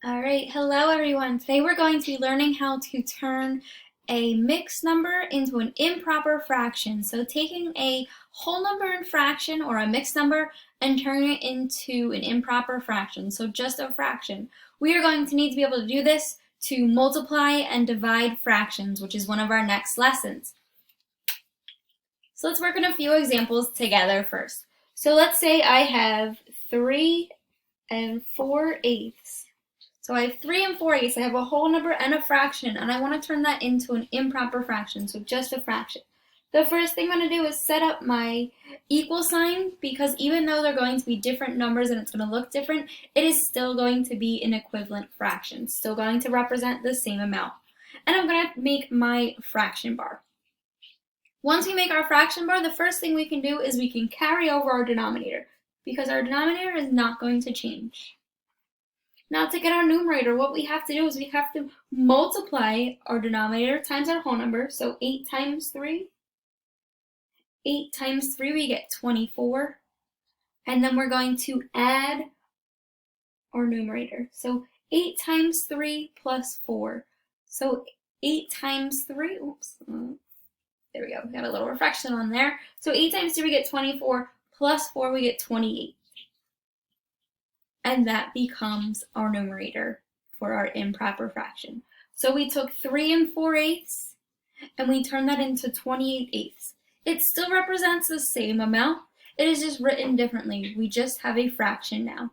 All right, hello everyone. Today we're going to be learning how to turn a mixed number into an improper fraction. So taking a whole number and fraction or a mixed number and turning it into an improper fraction, so just a fraction. We are going to need to be able to do this to multiply and divide fractions, which is one of our next lessons. So let's work on a few examples together first. So let's say I have 3 4/8. So I have 3 4/8. I have a whole number and a fraction, and I want to turn that into an improper fraction, so just a fraction. The first thing I'm going to do is set up my equal sign, because even though they're going to be different numbers and it's going to look different, it is still going to be an equivalent fraction, still going to represent the same amount. And I'm going to make my fraction bar. Once we make our fraction bar, the first thing we can do is we can carry over our denominator, because our denominator is not going to change. Now to get our numerator, what we have to do is we have to multiply our denominator times our whole number. So 8 times 3. 8 times 3, we get 24. And then we're going to add our numerator. So 8 times 3 plus 4. So 8 times 3, there we go, we got a little reflection on there. So 8 times 3, we get 24, plus 4, we get 28. And that becomes our numerator for our improper fraction. So we took 3 4/8 and we turned that into 28/8. It still represents the same amount. It is just written differently. We just have a fraction now.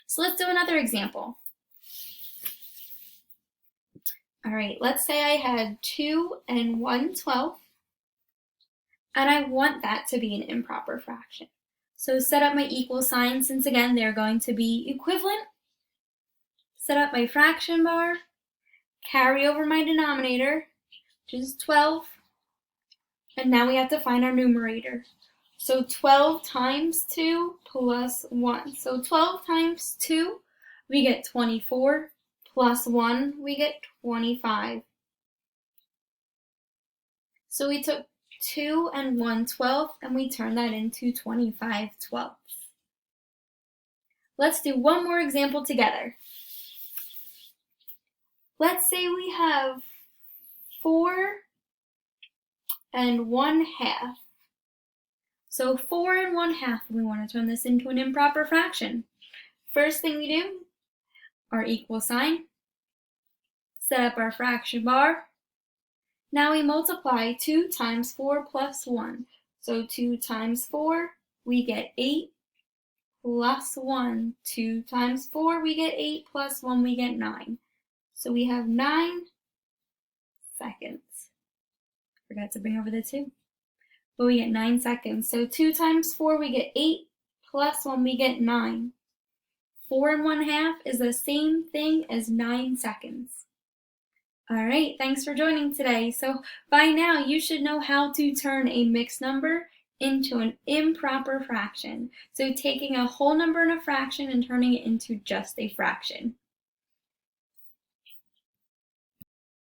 So let's do another example. All right, let's say I had 2 1/12, and I want that to be an improper fraction. So set up my equal sign, since again they're going to be equivalent. Set up my fraction bar, carry over my denominator, which is 12, and now we have to find our numerator. So 12 times 2 plus 1. So 12 times 2, we get 24, plus 1, we get 25. So we took 2 1/12, and we turn that into 25/12. Let's do one more example together. Let's say we have 4 1/2. So 4 1/2, we want to turn this into an improper fraction. First thing we do, our equal sign, set up our fraction bar. Now we multiply 2 times 4 plus 1. So 2 times 4, we get 8, plus 1. 2 times 4, we get 8, plus 1, we get 9. So we have 9 seconds. Forgot to bring over the 2. But we get 9 seconds. So 2 times 4, we get 8, plus 1, we get 9. 4 1/2 is the same thing as 9 seconds. All right, thanks for joining today. So by now you should know how to turn a mixed number into an improper fraction. So taking a whole number and a fraction and turning it into just a fraction.